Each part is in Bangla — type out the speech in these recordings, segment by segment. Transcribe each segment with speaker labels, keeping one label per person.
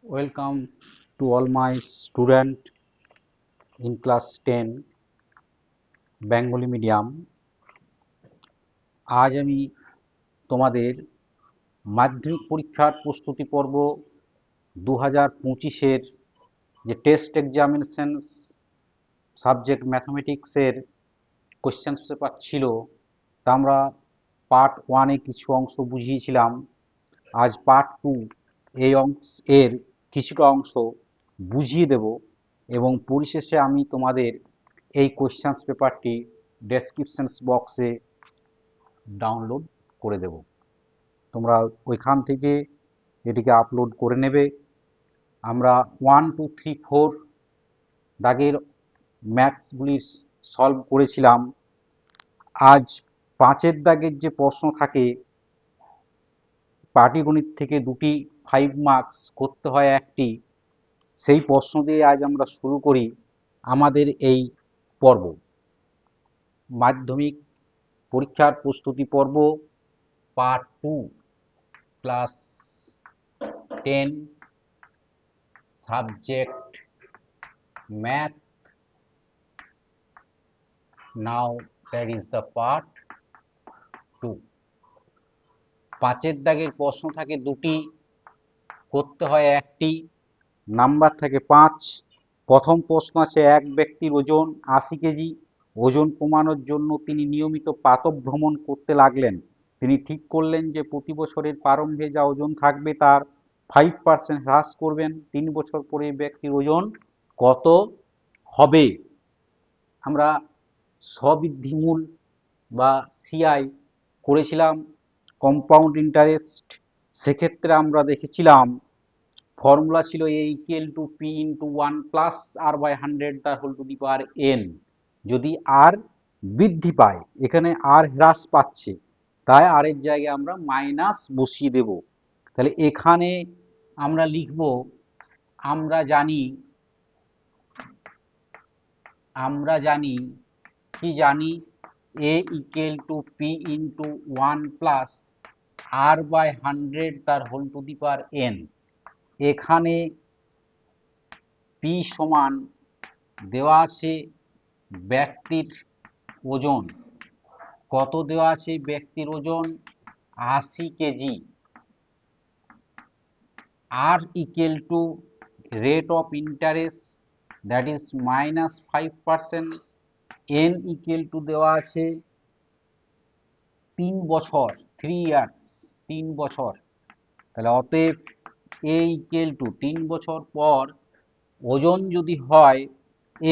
Speaker 1: Welcome to all my student in class 10 Bengali medium. আজ আমি তোমাদের মাধ্যমিক পরীক্ষার প্রস্তুতি পর্ব 2025-এর যে টেস্ট এক্সামিনেশন সাবজেক্ট ম্যাথমেটিক্সের কোশ্চেন পেপার ছিল তা আমরা পার্ট 1-এ কিছু অংশ বুঝিয়েছিলাম। আজ পার্ট 2 এই এর কিছুটা অংশ বুঝিয়ে দেব এবং পরিশেষে আমি তোমাদের এই কোশ্চেন পেপারটি ডেসক্রিপশন বক্সে ডাউনলোড করে দেব, তোমরা ওইখান থেকে এটিকে আপলোড করে নেবে। আমরা 1, 2, 3, 4 দাগের ম্যাথসগুলি সলভ করেছিলাম। আজ 5-এর দাগের যে প্রশ্ন থাকে, পাটিগণিত থেকে দুটি 5 মার্কস করতে হয় একটি, সেই প্রশ্ন দিয়ে আজ আমরা শুরু করি আমাদের এই পর্ব, মাধ্যমিক পরীক্ষার প্রস্তুতি পর্ব part 2 class 10 subject math. Now that is the part 2। 5-এর দাগের প্রশ্ন থাকে দুটি, করতে হয় একটি, নাম্বার থাকে 5। প্রথম প্রশ্ন আছে, এক ব্যক্তির ওজন 80 কেজি, ওজন কমানোর জন্য তিনি নিয়মিত প্রাতঃ ভ্রমণ করতে লাগলেন। তিনি ঠিক করলেন যে প্রতি বছরের প্রারম্ভে যা ওজন থাকবে তার 5% হ্রাস করবেন। 3 বছর পরে ব্যক্তির ওজন কত হবে? আমরা স্ববৃদ্ধিমূল বা সিআই করেছিলাম, কম্পাউন্ড ইন্টারেস্ট। সেক্ষেত্রে আমরা দেখেছিলাম ফর্মুলা ছিল a equal to p into 1 plus r by 100 the whole to the power n। যদি r বৃদ্ধি পায়, এখানে r হ্রাস পাচ্ছে, তাই r এর জায়গায় আমরা মাইনাস বসিয়ে দেব। তাহলে এখানে আমরা লিখব, আমরা জানি কি জানি a equal to p into 1 plus r by 100 তার whole to the power n। এখানে p সমান দেওয়া আছে ব্যক্তির ওজন, কত দেওয়া আছে ব্যক্তির ওজন? 80 KG. r equal to rate of interest that is -5%, n equal to দেওয়া আছে 3 বছর, 3 ইয়ার্স, 3 বছর। তাহলে অতএব a equal to 3 বছর পর ওজন যদি হয়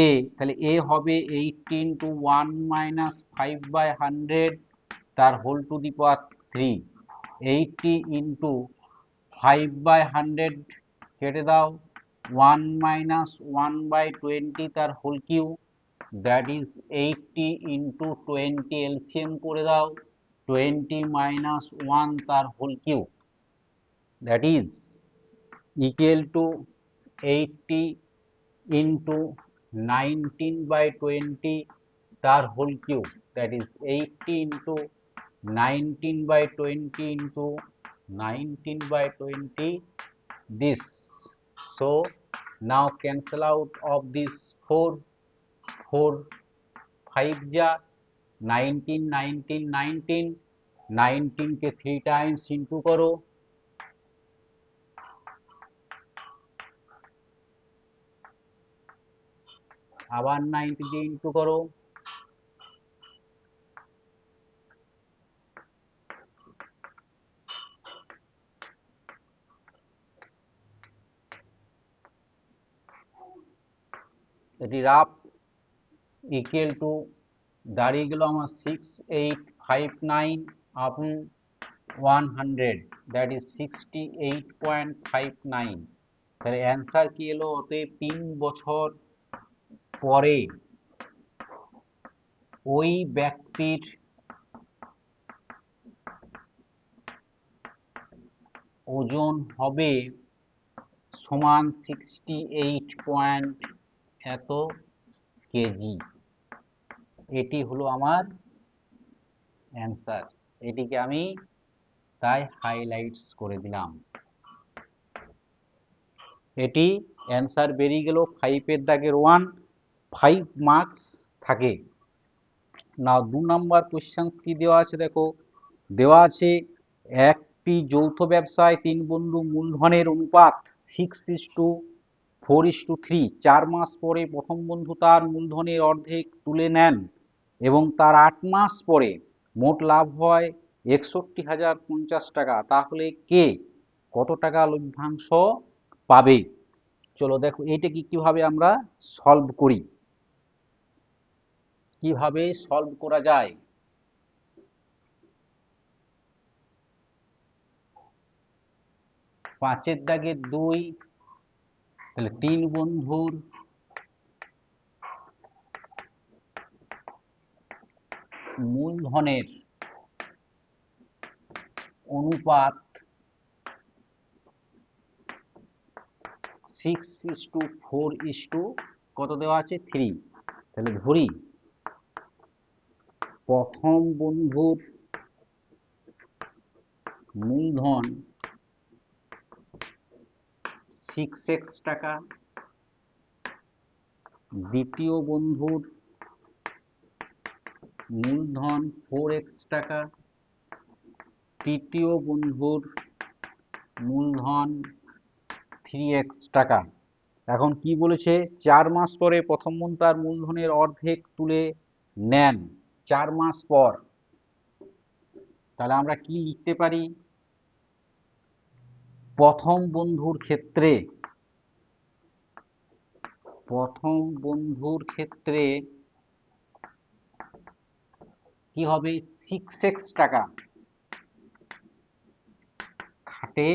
Speaker 1: a, তাহলে a হবে 80 into 1 minus 5 by 100 তার whole to the power 3। 80 into 5 by 100 কেটে দাও, 1 minus 1 by 20 তার whole cube, that is 80 into 20 LCM করে দাও, 20 minus 1 তার whole cube, that is equal to 80 into 19 by 20 তার whole cube, that is 80 into 19 by 20 into 19 by 20 this. So now cancel out of this 4 5 ja 19 19 19 19 के 3 times into करो, আবার 90 দিয়ে ইনটু করো, এটি রাফ ইকুয়াল টু দাঁড়িয়ে গেল আমার 6859 আপন 100, দ্যাট ইজ 68.59। তাহলে অ্যান্সার কি এলো? অতএব 3 বছর পরে ওই ব্যক্তির ওজন হবে সমান 68 পয়েন্ট এত কেজি। এটি হলো আমার অ্যান্সার। এটিকে আমি তাই হাইলাইটস করে দিলাম। এটি অ্যান্সার বেরিয়ে গেল 5-এর দাগের 1, 5 মার্কস থাকে। না 2 নাম্বার কোশ্চেন কি দেওয়া আছে দেখো, দেওয়া আছে একটি যৌথ ব্যবসায় 3 বন্ধু মূলধনের অনুপাত 6:4:3। 4 মাস পরে প্রথম বন্ধু তার মূলধনের অর্ধেক তুলে নেন এবং তার 8 মাস পরে মোট লাভ হয় 61,050 টাকা, তাহলে কে কত টাকা লভ্যাংশ পাবে? চলো দেখো এইটা কিভাবে আমরা সলভ করি, কিভাবে সলভ করা যায়। 5-এর দাগের 2, তাহলে 3 বন্ধুর মূলধনের অনুপাত 6:4 কত দেওয়া আছে 3। তাহলে ধরি প্রথম বন্ধুর মূলধন 6x টাকা, দ্বিতীয় বন্ধুর মূলধন 4x টাকা, তৃতীয় বন্ধুর মূলধন 3x টাকা। এখন কি বলেছে, 4 মাস পরে প্রথম বন্ধু তার মূলধনের অর্ধেক তুলে নেন 4 মাস পর। তাহলে আমরা কি লিখতে পারি, প্রথম বন্ধুর ক্ষেত্রে কি হবে 6x টাকা খাটে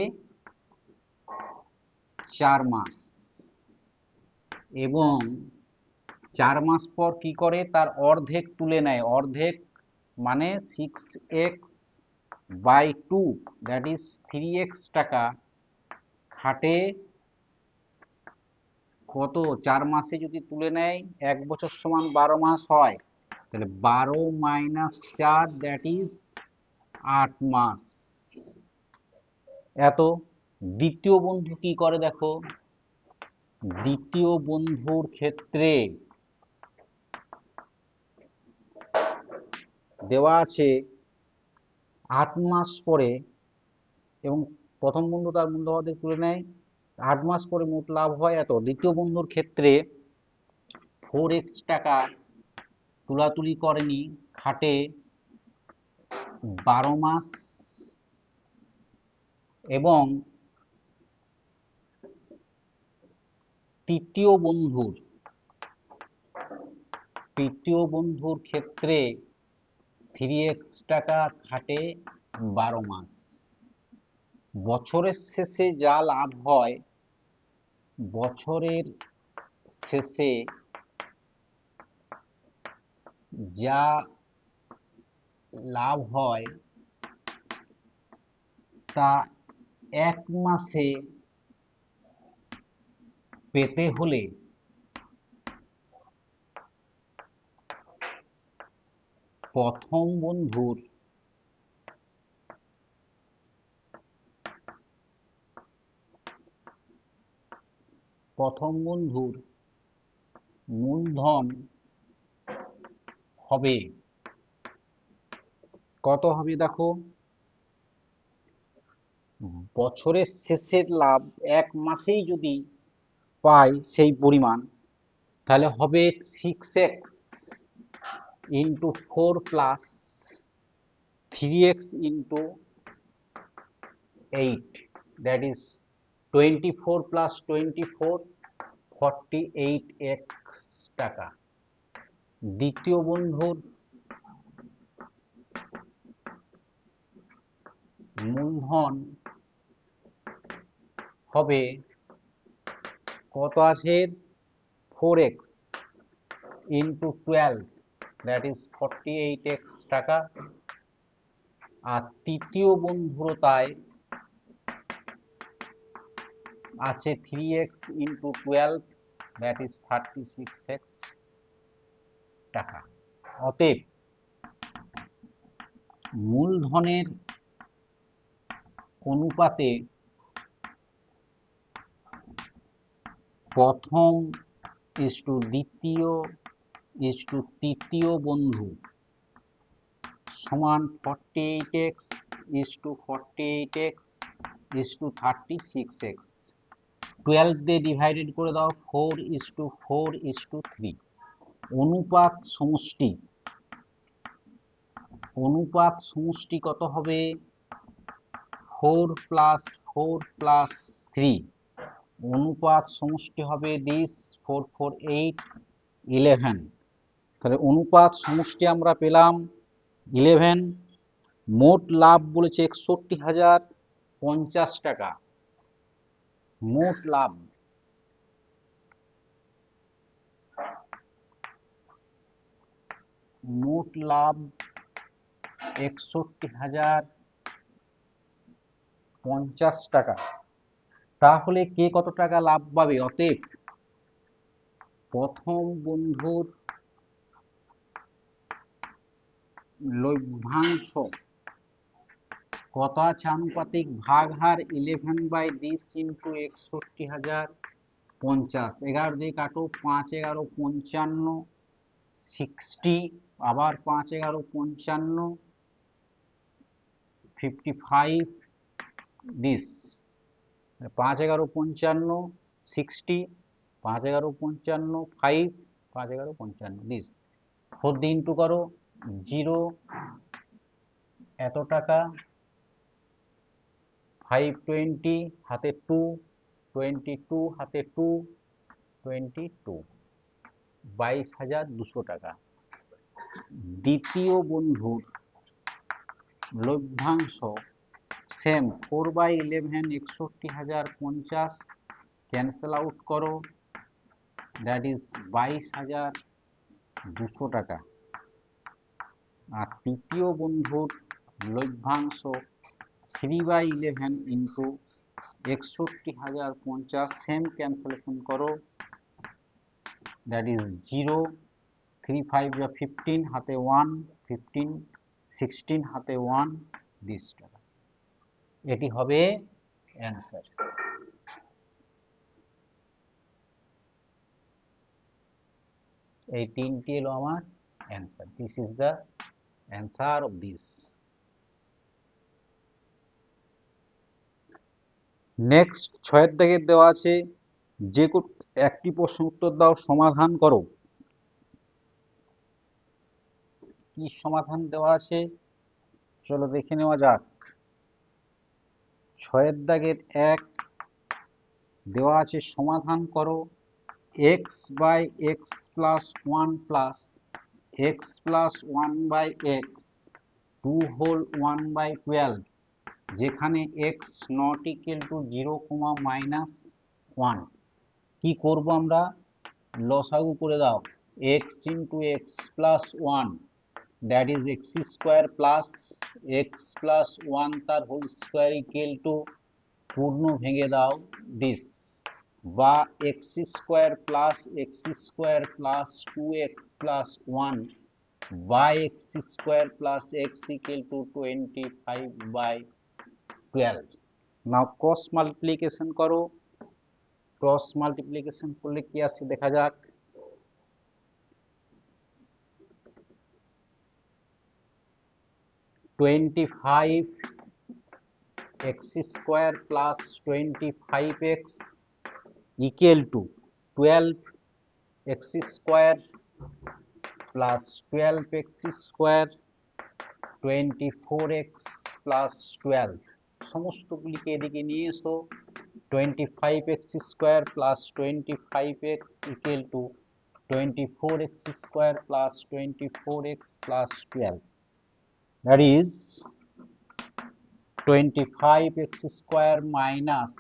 Speaker 1: 4 মাস এবং 4 মাস পর কি করে তার অর্ধেক তুলে নেয়, অর্ধেক মানে 6x/2 দ্যাট ইজ 3x টাকা খাটে কত 4 মাসে যদি তুলে নেয় 1 বছর সমান 12 মাস হয়, তাহলে 12 - 4 দ্যাট ইজ 8 মাস। এত দ্বিতীয় বন্ধু কি করে দেখো, দ্বিতীয় বন্ধুর ক্ষেত্রে দেওয়া আছে 8 মাস পরে এবং প্রথম বন্ধু তার মূলধন অর্ধেক তুলে নেয়, 8 মাস পরে মোট লাভ হয় এত। দ্বিতীয় বন্ধুর ক্ষেত্রে 4x টাকা তুলাতুলি করেনি, খাটে 12 মাস এবং তৃতীয় বন্ধুর ক্ষেত্রে 3x টাকা খাটে 12 মাস। বছরের শেষে যা লাভ হয়, বছরের শেষে যা লাভ হয় তা 1 মাসে পেতে হলে প্রথম বন্ধুর মূলধন হবে কত হবে দেখো, বছরের শেষের লাভ 1 মাসেই যদি পাই সেই পরিমাণ, তাহলে হবে 6x × 4 plus 3x × 8 that is 24 plus 24 48x টাকা। দ্বিতীয় বন্ধুর মূলধন হবে কত আছে 4x × 12 দ্যাট ইজ 48x টাকা। আর তৃতীয় বন্ধুর তাই আছে 3x × 12 দ্যাট ইজ 36x টাকা। অতএব মূলধনের অনুপাতে প্রথম ইস টু দ্বিতীয় ইস টু তৃতীয় বন্ধু সমান 48x is to 48x is to 36x। 12 দিয়ে ডিভাইডেড করে দাও 4 ইস টু 4 ইস টু 3। অনুপাত সমষ্টি কত হবে? 4 প্লাস 4 প্লাস 3। অনুপাত সমষ্টি হবে দিস 4 4 8 11। তাহলে অনুপাত সমষ্টি আমরা পেলাম 11। মোট লাভ বলেছে 61,050 টাকা। মোট লাভ মোট লাভ 61,050 টাকা। তাহলে কে কত টাকা লাভ পাবে? অতএব প্রথম বন্ধুর লভ্যাংশ কত আছে আনুপাতিক ভাগ হার 11 দিস ইন্টু 61,050। 11 দিয়ে কাটো, 5 11 55, 60, আবার 5 11 55, 55 দিস 5 11 55, 60, 5 11 55, 5 5 11 55 দিস। 4 দিয়ে ইন্টু করো, 0 এত টাকা, 520 হাতে 2, 22 হাতে 2, 22, 22,200 টাকা। দ্বিতীয় বন্ধুর লভ্যাংশ সেম 4/11 61,050 ক্যান্সেল আউট করো, দ্যাট ইজ 22,200 টাকা। আর তৃতীয় বন্ধুর লভ্যাংশ 3/11 ইন্টু 61,050 সেম ক্যান্সেলেশন করো, দ্যাট ইজ 0, 3 5 15 হাতে 1, 15, 16 হাতে 1 দিস টাকা। এটি হবে অ্যান্সার। এই তিনটি হলো আমার answer. This is the answer of this. Next 6 দাগের দেওয়া আছে যে একটি প্রশ্ন উত্তর দাও, সমাধান করো। কি সমাধান দেওয়া আছে চলো দেখে নেওয়া যাক। 6 দাগের 1 দেওয়া আছে সমাধান করো x by x plus 1 plus x plus 1 by x 2 whole 1/12, যেখানে x নট ইকুয়াল টু 0, -1। কি করব আমরা? লসাগু করে দাও। x into x plus 1, that is x square plus x plus 1 তার হোল স্কোয়ার ইকুয়াল টু, পূর্ণ ভেঙে দাও দিস, বা x square plus 2x plus 1 by x square plus x equal to 25/12। Now cross multiplication করো। ক্রস মাল্টিপ্লিকেশন করলে কি আসে দেখা যাক। 25x square plus 25x equal to 12x square plus 12x square 24x plus 12। সমস্তগুলিকে এদিকে নিয়ে এসো। 25x square plus 25x equal to 24x square plus 24x plus 12, that is 25x square minus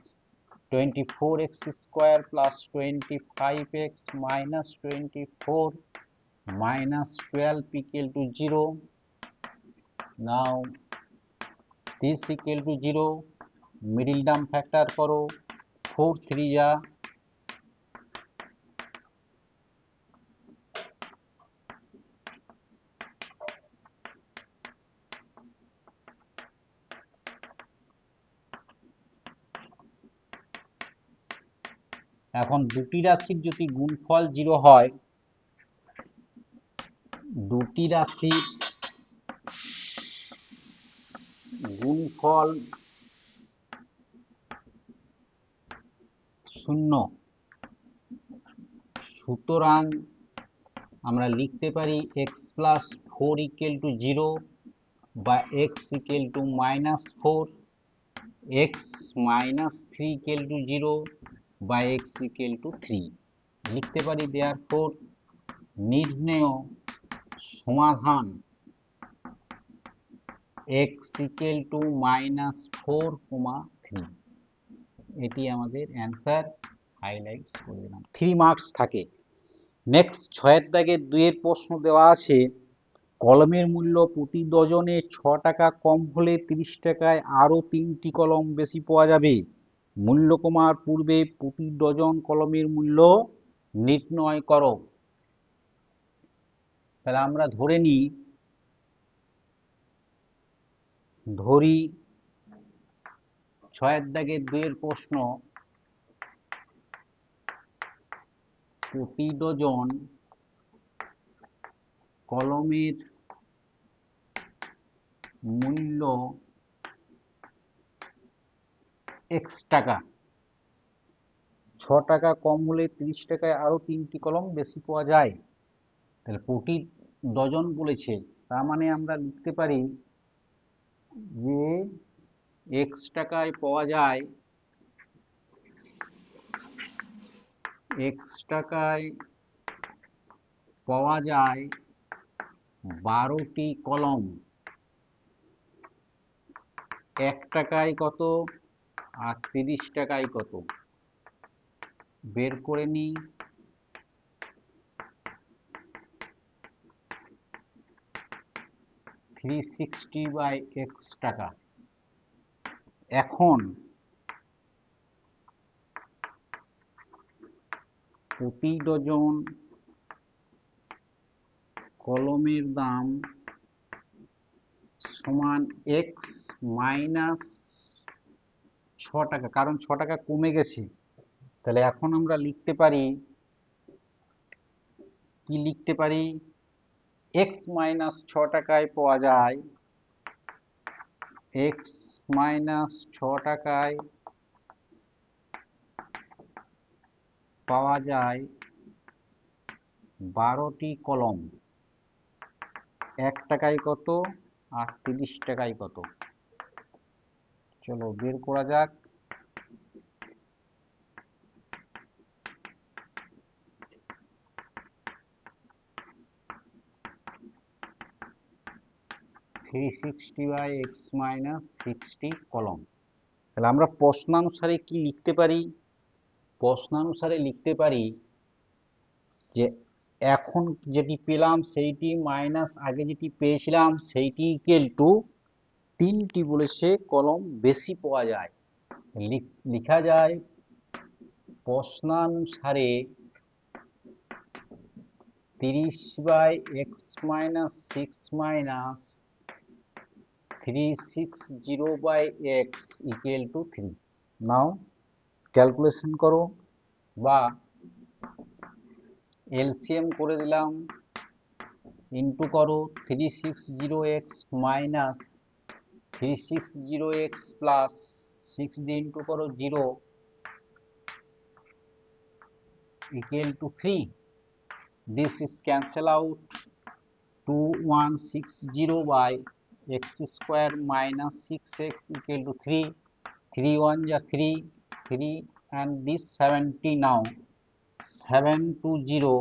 Speaker 1: 24x square plus 25x minus 24 minus 12 equal to 0. Now this equal to 0, middle term factor করো, 4 3 যা, এখন দুটি রাশির যদি গুণফল 0 হয়, দুটি রাশির গুণফল 0, সুতরাং আমরা লিখতে পারি x+4 = 0 বা x = -4, x - 3 = 0 বা x = 3 লিখতে পারি। দেয়ারফর নির্ণেয় সমাধান x = -4, 3, এটি আমাদের অ্যান্সার। হাইলাইটস করে দিলাম, 3 মার্কস থাকে। নেক্সট 6 দাগের 2 এর প্রশ্ন দেওয়া আছে, কলমের মূল্য প্রতি ডজনে 6 টাকা কম হলে 30 টাকায় আরও 3টি কলম বেশি পাওয়া যাবে। মূল্য কমার পূর্বে প্রতি ডজন কলমের মূল্য নির্ণয় করো। তাহলে আমরা ধরি 6 দাগের 2 এর প্রশ্ন, প্রতি ডজন কলমের মূল্য x টাকা, 6 টাকা কম হলে 30 টাকায় আরো 3টি কলম বেশি পাওয়া যায়। তাহলে প্রতি ডজন বলেছে, তার মানে আমরা লিখতে পারি যে x টাকায় পাওয়া যায়, x টাকায় পাওয়া যায় 12টি কলম। 1 টাকায় কত আর 30 টাকায় কত বের করে নিই। 360/x টাকা। এখন প্রতি ডজন কলমের দাম সমান x মাইনাস 6 টাকা, কারণ 6 টাকা কমে গেছে। তাহলে এখন আমরা লিখতে পারি, কি লিখতে পারি, x মাইনাস 6 টাকায় পাওয়া যায়, x মাইনাস 6 টাকায় পাওয়া যায় 12টি কলম। 1 টাকায় কত আর 30 টাকায় কত, চলো বের করা যাক। 360/x - 60 কলম। তাহলে আমরা প্রশ্নানুসারে কি লিখতে পারি, প্রশ্নানুসারে লিখতে পারি যে এখন যেটি পেলাম সেইটি মাইনাস আগে যেটি পেয়েছিলাম সেইটি ইকুয়াল টু 3টি বলেছে কলম বেশি পাওয়া যায়। লেখা যায় প্রশ্নানুসারে 30/x - 6 - 360/x = 3। নাও ক্যালকুলেশন করো বা এলসিএম করে দিলাম, ইন্টু করো 360x মাইনাস 360x প্লাস 6 দিয়ে ইন্টু করো 0 equal to 3. This is cancel out, 2160/x square minus 6x equal to 3. 3 1 ja 3, 3 and this 70. Now 720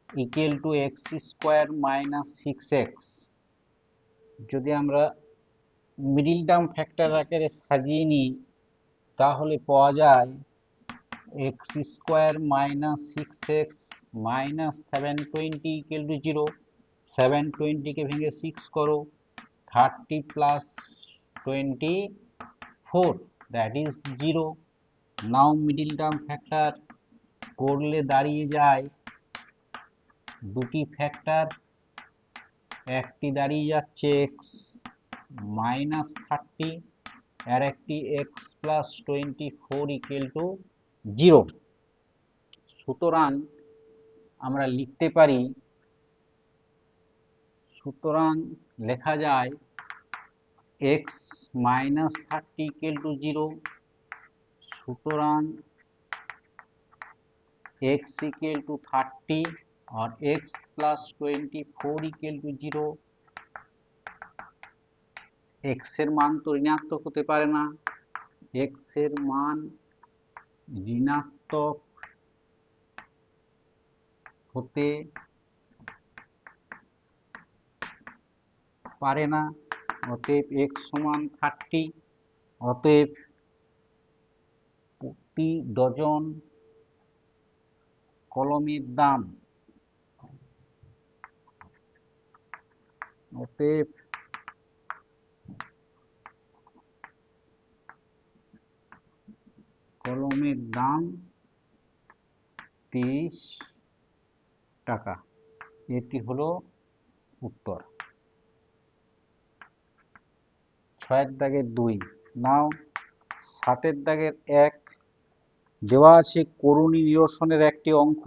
Speaker 1: equal to x square minus 6x। যদি আমরা মিডিল টার্ম ফ্যাক্টর আকারে সাজিয়ে নিই তাহলে পাওয়া যায় x square minus 6x minus 720 equal to 0। 720 কে ভেঙে 6 করো, 30 plus 24 that is 0। Now middle term factor করলে দাঁড়িয়ে যায় দুটি ফ্যাক্টর, একটি দাঁড়িয়ে যাচ্ছে x minus 30 আর একটি x plus 24 equal to 0। সুতরাং আমরা লিখতে পারি, সুতরাং লেখা যায় x minus 30 equal to 0। সুতরাং x equal to 30 और x plus 24 equal to 0। x এর মান তো ঋণাত্মক হতে পারে না, x এর মান ঋণাত্মক হতে পারে না, অতএব x সমান 30। অতএব প্রতি ডজন কলমের দাম, অতএব কলমের দাম 30 টাকা। এটি হলো উত্তর। 6 দাগের 2। নাও 7 দাগের 1 দেওয়া আছে করুণী নিরসনের একটি অঙ্ক,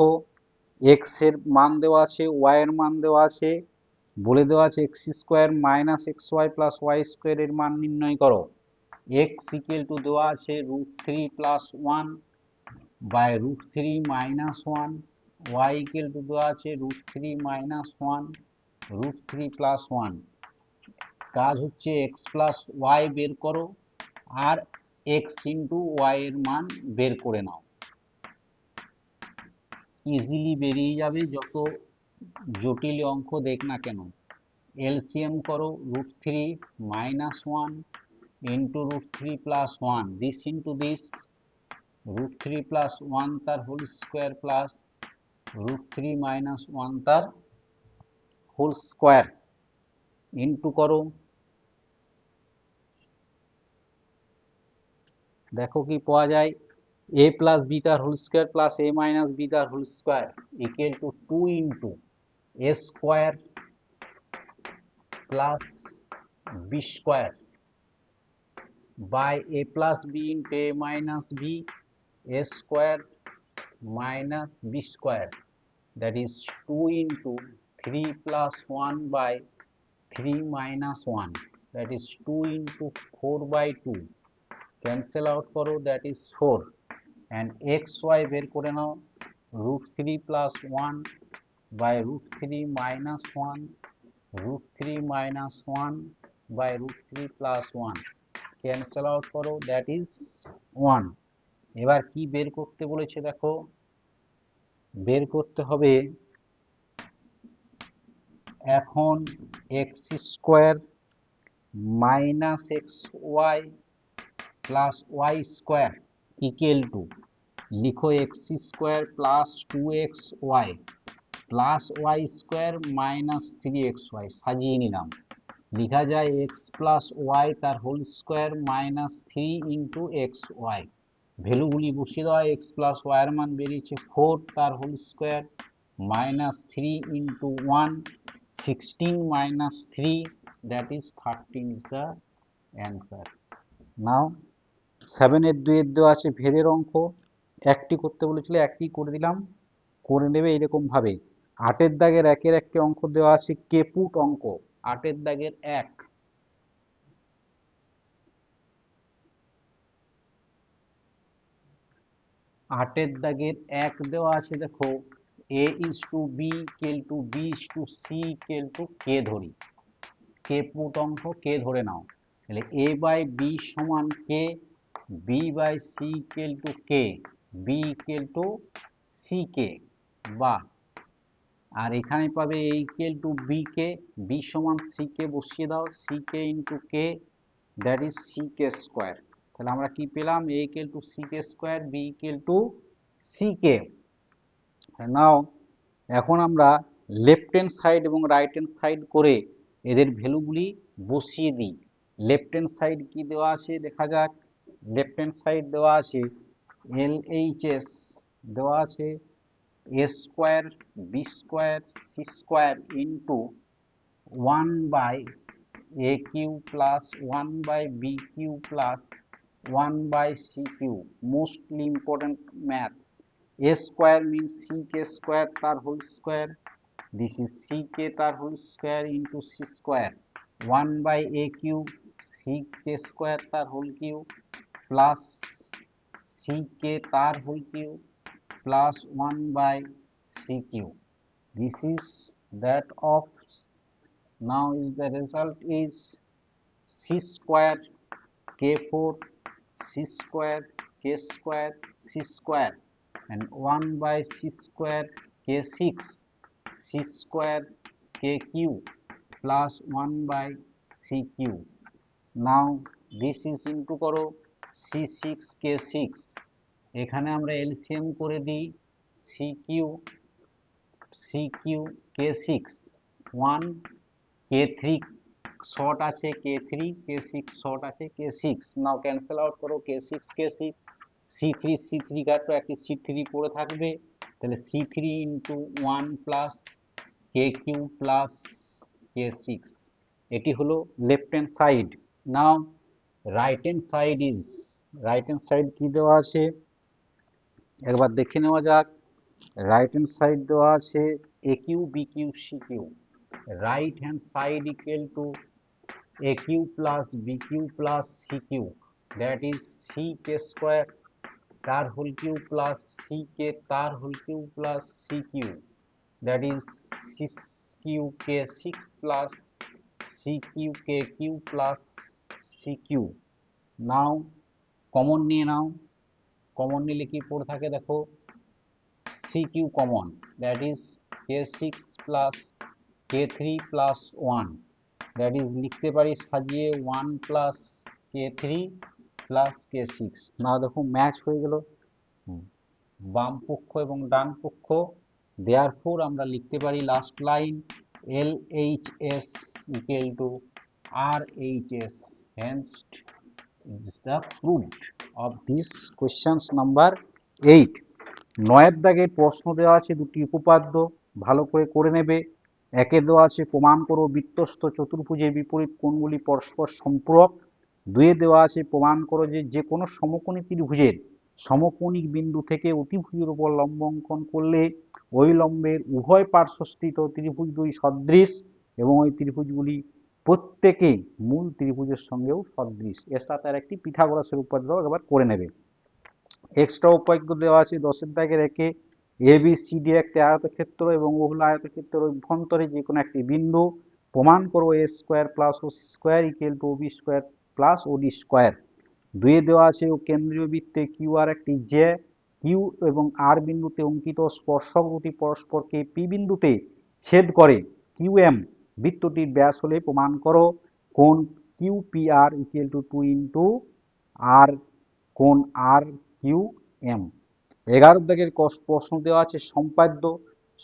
Speaker 1: x এর মান দেওয়া আছে, y এর মান দেওয়া আছে, বলে দেওয়া আছে x square minus x Y plus Y square এর মান নির্ণয় করো। x ইকুয়াল টু দেওয়া আছে √3 plus 1 by √3 minus 1, y equal to দেওয়া আছে √3 মাইনাস 1 √3 প্লাস 1। কাজ হচ্ছে x প্লাস ওয়াই বের করো আর x ইন্টু ওয়াই এর মান বের করে নাও। ইজিলি বেরিয়ে যাবে যত জটিল অঙ্ক দেখ না কেন। এলসিএম করো √3 minus 1 into √3 plus 1, this into this, √3 plus 1 তার হোল স্কোয়ার প্লাস √3 মাইনাস 1 তার হোল স্কোয়ার, ইন্টু করো, দেখো কি পাওয়া যায়, a প্লাস বি তার whole square plus a minus B তার whole square equal to 2 into a square plus b square by a plus b into a minus b, a square minus b square, that is 2 into 3 plus 1 by 3 minus 1, that is 2 into 4 by 2, cancel out koro, that is 4, and xy বের করে নাও √3 plus 1 by √3 minus 1, √3 minus 1 by √3 plus 1, cancel out করো, দ্যাট ইজ 1। এবার কি বের করতে বলেছে দেখো, বের করতে হবে এখন X square minus x Y plus Y square equal to, লিখো X square plus 2xy plus Y square minus 3xy, সাজিয়ে নিলাম, লিখা যায় এক্স প্লাস ওয়াই তার whole square minus 3 into X Y, ভ্যালুগুলি বসিয়ে দেওয়া, এক্স প্লাস ওয়াই এর মান বেরিয়েছে 4 তার whole square minus 3 into 1, 16 minus 3, that is 13 is the answer. Now 7 এর 2 এর দেওয়া আছে ভেদের অঙ্ক, একটি করতে বলেছিল একটি করে দিলাম, করে নেবে এরকম ভাবে। 8 এর দাগের 1 এর একটি অঙ্ক দেওয়া আছে কেপুট অঙ্ক, 8 এর দাগের 1, 8 এর দাগের 1 দেওয়া আছে, দেখো a is to b equal to b is to c equal to k ধরি, কেপুট অঙ্ক কে ধরে নাও, তাহলে a বাই b সমান k, b by c equal to k, b equal to ck, বা আর এখানে পাবে a equal to b K, b সমান c কে বসিয়ে দাও, c k into k, that is ck square. তাহলে আমরা কি পেলাম, a equal to ck square, b equal to ck। নাও এখন আমরা লেফট হ্যান্ড সাইড এবং রাইট হ্যান্ড সাইড করে এদের ভ্যালুগুলি বসিয়ে দিই। লেফট হ্যান্ড সাইড কি দেওয়া আছে দেখা যাক, লেফট হ্যান্ড সাইড দেওয়া আছে LHS দেওয়া আছে a square B square C square into 1 by a cube plus 1 by B cube plus 1/c cube, mostly important maths. A square means ck square তার whole square, this is ck তার whole square into c square, 1/a cube ck square তার whole cube plus ck তার whole cube plus 1/c cube. This is that of, now is the result is c square k4 c square k square c square and 1/c square k6 c square k cube plus 1/c cube. Now this is into করো c6 k6, এখানে আমরা এলসিএম করে দিই c3 k6 1 k3 শর্ট আছে k3 k6 শর্ট আছে k6, নাও ক্যান্সেল আউট করো k6 k6 c3 c3 কাটো, একটি c3 পড়ে থাকবে, তাহলে c3 into 1 plus k3 plus k6, এটি হলো left hand side. Now right hand side is, right hand side কি দেওয়া আছে একবার দেখে নেওয়া যাক। রাইট হ্যান্ড সাইড দেওয়া আছে a cube b cube c cube, right hand side equal to a cube plus b cube plus c cube, that is ck square তার whole cube plus ck তার whole cube plus c cube, that is 6 cube k6 plus c cube k cube plus c cube. now common নিয়ে নাও, কমন নিলে কি পড়ে থাকে দেখো c cube common, that is k6 plus k3 plus 1, that is লিখতে পারি সাজিয়ে 1 plus k3 plus k6। না দেখো ম্যাচ হয়ে গেল বাম পক্ষ এবং ডান পক্ষ, therefore আমরা লিখতে পারি last line LHS equal to RHS, hence is the proof of this questions number 8। 9 দাগের প্রশ্ন দেওয়া আছে দুটি উপপাদ্য, ভালো করে নেবে। একে দেওয়া আছে প্রমাণ করো বৃত্তস্থ চতুর্ভুজের বিপরীত কোণগুলি পরস্পর সম্পূরক। 2 দেওয়া আছে প্রমাণ করো যে কোনো সমকোণী ত্রিভুজের সমকোণিক বিন্দু থেকে অতিভুজের উপর লম্ব অঙ্কন করলে ওই লম্বের উভয় পার্শ্বস্থিত ত্রিভুজ দুই সদৃশ এবং ওই ত্রিভুজগুলি প্রত্যেকেই মূল ত্রিভুজের সঙ্গেও সদৃশ। এর সাথে আর একটি পিথাগোরাসের উপপাদ্য একবার করে নেবে। এক্সট্রা উপপাদ্য দেওয়া আছে 10 দাগের একে ABCD একটি আয়তক্ষেত্র এবং ও হলো আয়তক্ষেত্রের অভ্যন্তরে যে কোনো একটি বিন্দু, প্রমাণ করো a square plus o square equal to b square plus od square. 2 দেওয়া আছে ও কেন্দ্রীয় বৃত্তে QR একটি যে Q এবং R বিন্দুতে অঙ্কিত স্পর্শক দুটি পরস্পরকে P বিন্দুতে ছেদ করে QM বৃত্তটির ব্যাস হলে প্রমাণ করো কোণ QPR equal to 2 into R কোণ RQM। 11 দাগের প্রশ্ন দেওয়া আছে সম্পাদ্য,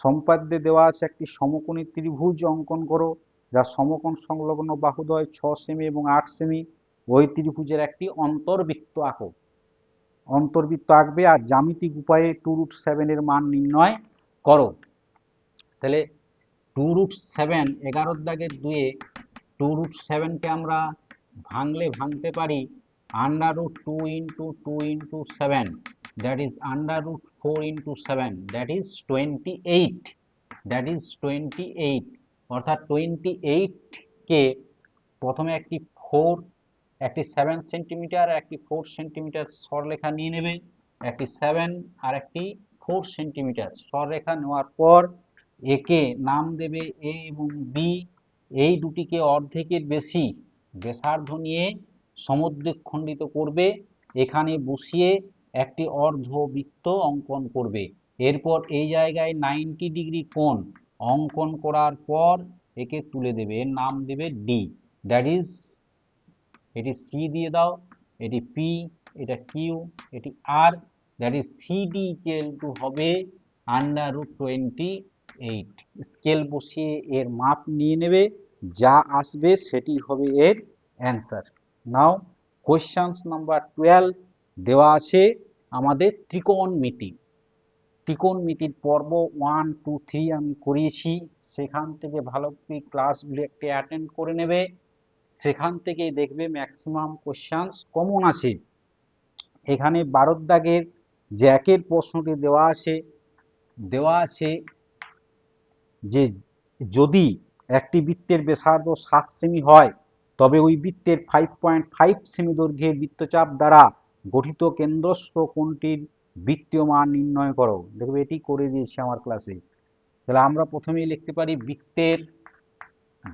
Speaker 1: সম্পাদ্যে দেওয়া আছে একটি সমকোণী ত্রিভুজ অঙ্কন করো যার সমকোণ সংলগ্ন বাহুদ্বয় 6 সেমি এবং 8 সেমি, ওই ত্রিভুজের একটি অন্তর্বৃত্ত আঁকো। অন্তর্বৃত্ত আঁকবে আর জ্যামিতিক উপায়ে 2√7 এর মান নির্ণয় করো। তাহলে 2√7 11 দাগের 2 2√7 কে আমরা ভাঙতে পারি √2 into 2 into 7, that is √4 into 7, that is 28, that is 28, অর্থাৎ 28 কে প্রথমে একটি 7 সেন্টিমিটার একটি 4 সেন্টিমিটার সরলরেখা নিয়ে নেবে, একটি 7 আর একটি 4 সেন্টিমিটার সরলরেখা নেওয়ার পর একে নাম দেবে A এবং B, এই দুটিকে অর্ধেকের বেশি ব্যাসার্ধ নিয়ে সমদ্বিখণ্ডিত করবে, এখানে বসিয়ে একটি অর্ধবৃত্ত অঙ্কন করবে। এরপর এই জায়গায় 90 ডিগ্রি কোণ অঙ্কন করার পর একে তুলে দেবে, এর নাম দেবে D, দ্যাট ইজ এটি C দিয়ে দাও, এটি P, এটা Q, এটি R, that is CD equal to হবে √28। স্কেল বসিয়ে এর মাপ নিয়ে নেবে, যা আসবে সেটি হবে এর অ্যান্সার। নাও কোশ্চেন্স নাম্বার 12 দেওয়া আছে আমাদের ত্রিকোণমিতি। ত্রিকোণমিতির পর্ব 1 2 3 আমি করিয়েছি, সেখান থেকে ভালো করে ক্লাসগুলি একটি অ্যাটেন্ড করে নেবে, সেখান থেকেই দেখবে ম্যাক্সিমাম কোশ্চেন্স কমন আছে। এখানে 12 দাগের যে একের প্রশ্নটি দেওয়া আছে যে যদি একটি বৃত্তের ব্যাসার্ধ 7 সেমি হয় তবে ওই বৃত্তের 5.5 সেমি দৈর্ঘ্যের বৃত্তচাপ দ্বারা গঠিত কেন্দ্রস্থ কোণটির বৃত্তীয় মান নির্ণয় করো। দেখবে এটি করে দিয়েছি আমার ক্লাসে। তাহলে আমরা প্রথমেই লিখতে পারি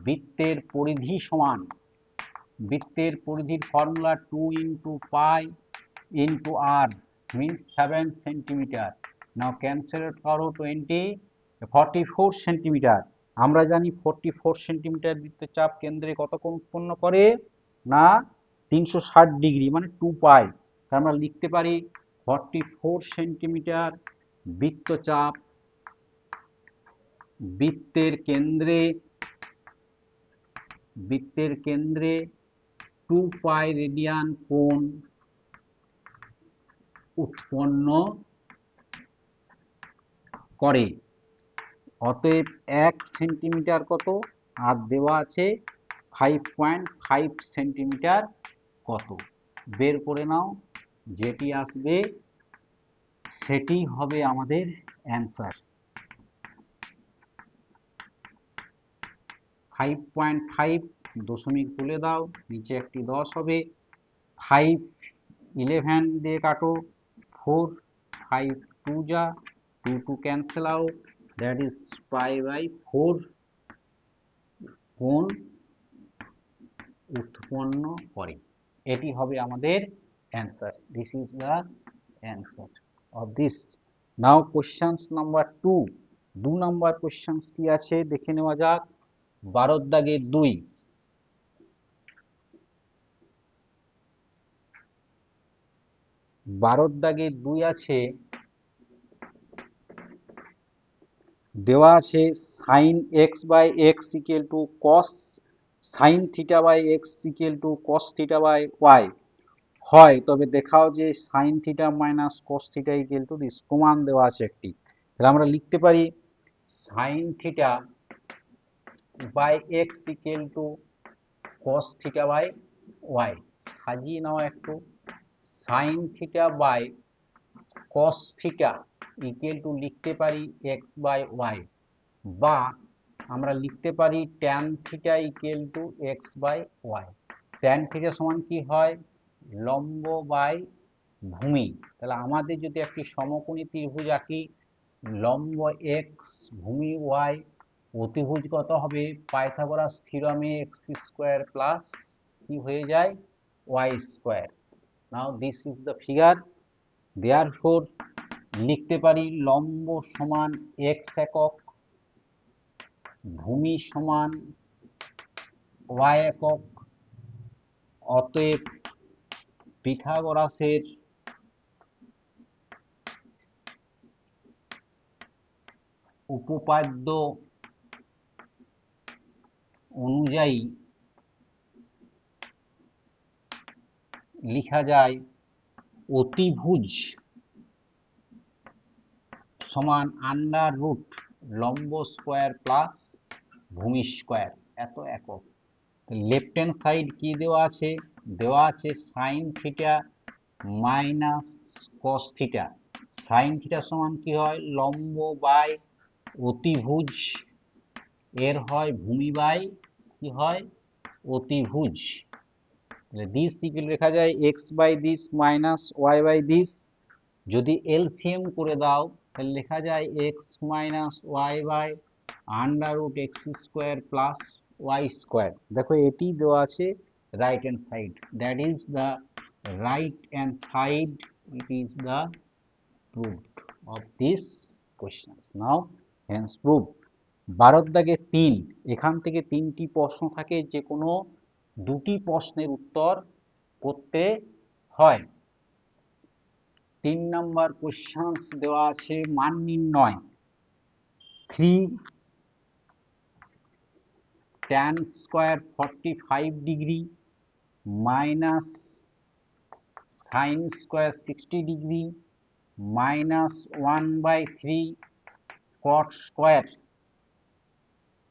Speaker 1: বৃত্তের পরিধি সমান, বৃত্তের পরিধির ফর্মুলা 2 ইন্টু পাই ইন্টু আর মিনস 7 সেন্টিমিটার। নাও ক্যান্সেল করো 44 সেন্টিমিটার। আমরা জানি 44 সেন্টিমিটার বৃত্তচাপ কেন্দ্রে কত কোণ উৎপন্ন করে না 360 ডিগ্রি মানে 2 পাই। আমরা লিখতে পারি 44 সেন্টিমিটার বৃত্তচাপ বৃত্তের কেন্দ্রে 2 পাই রেডিয়ান কোণ উৎপন্ন করে। অতএব 1 সেন্টিমিটার কত আর দেওয়া আছে 5.5 সেন্টিমিটার কত, বের করে নাও। যেটি আসবে সেটি হবে আমাদের অ্যান্সার। 5.5 দশমিক তুলে দাও, নিচে একটি 10 হবে। 5 11 দিয়ে কাটো, 4 5 2 যা 2 2 cancel out, that is pi by 4 কোণ উৎপন্ন করে। এটি হবে আমাদের answer. This is the answer of this. Now questions number 2। 2 number questions কি আছে দেখে নেওয়া যাক। 12 দাগের 2। 12 দাগের 2 আছে, দেওয়া আছে sine x by x equal to cos sine theta by x equal to cos theta by y হয় তবে দেখাও যে sine theta minus cos theta equal to this. প্রমাণ দেওয়া আছে একটি। তাহলে আমরা লিখতে পারি sine theta by x equal to cos theta by y. সাজিয়ে নাও একটু। Sine theta by cos theta equal to লিখতে পারি এক্স বাই ওয়াই, বা আমরা লিখতে পারি tan theta equal to x by y. Tan theta সমান কি হয় লম্ব বাই ভূমি। তাহলে আমাদের যদি একটি সমকোণী ত্রিভুজ আঁকি, লম্ব এক্স ভূমি ওয়াই, অতিভুজ কত হবে পাইথাগোরাস থিওরেমে এক্স স্কোয়ার প্লাস কি হয়ে যায় y square. Now this is the figure. Therefore লিখতে পারি লম্ব সমান এক্স একক, ভূমি সমান ওয়াই একক। অতএব পিথাগোরাসের উপপাদ্য অনুযায়ী লেখা যায় অতিভুজ সমান আন্ডার রুট লম্ব স্কোয়ার প্লাস ভূমি স্কোয়ার এত একক। লেফট হ্যান্ড সাইড কি দেওয়া আছে, দেওয়া আছে sign theta minus cos theta. Sine theta সমান কি হয় লম্ব বাই অতিভুজ, এর হয় ভূমি বাই কি হয় অতিভুজ। দিস ইকুয়াল লেখা যায় x by this minus y by this. যদি এলসিএম করে দাও তাহলে লেখা যায় x minus y by under root x square plus Y square. দেখো এটি দেওয়া আছে right hand side, that is the right hand side, it is the proved of this questions. Now hence proof। 12 দাগে 3, এখান থেকে 3টি প্রশ্ন থাকে, যে কোনো 2টি প্রশ্নের উত্তর করতে হয়। 3 নাম্বার কোশ্চেন্স দেওয়া আছে মান নির্ণয়। 3 tan square 45 degree minus sine square 60 degree minus 1/3 cot square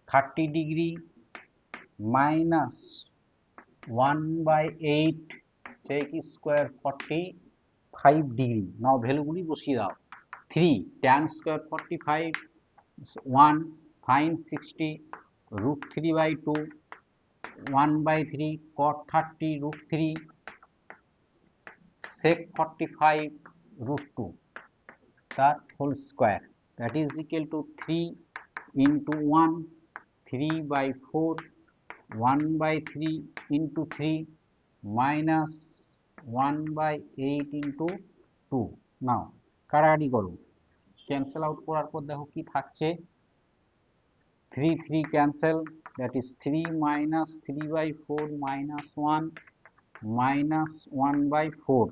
Speaker 1: 30 degree minus 1/8 sec square 45 degree. Now ভ্যালুগুলি বসিয়ে দাও। 3 tan square 45, 1 sin 60, √3/2, 1/3 cot 30 √3, sec 45 √2 তার whole square, that is equal to 3 into 1 3/4, 1/3 into 3 minus 1/8 into 2. নাও কাটাকাটি করো, ক্যান্সেল আউট করার পর দেখো কি থাকছে, 3 3 cancel, that is 3 minus 3/4 minus 1 minus 1/4,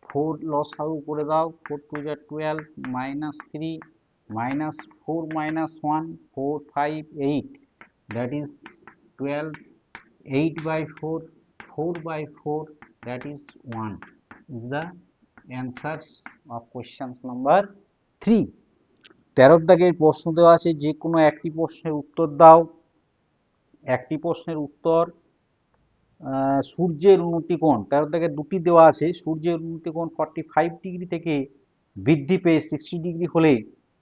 Speaker 1: 4 loss out করে দাও, 4 2 যা 12 minus 3 minus 4 minus 1 4 5 8, that is 12, 8/4 4/4, that is 1 is the answers of questions number 3. 13 দাগের প্রশ্ন দেওয়া আছে, যে কোনো একটি প্রশ্নের উত্তর দাও। একটি প্রশ্নের উত্তর, সূর্যের উন্নতি কোণ, 13 দাগে দুটি দেওয়া আছে, সূর্যের উন্নতি কোণ 45 ডিগ্রি থেকে বৃদ্ধি পেয়ে 60 ডিগ্রি হলে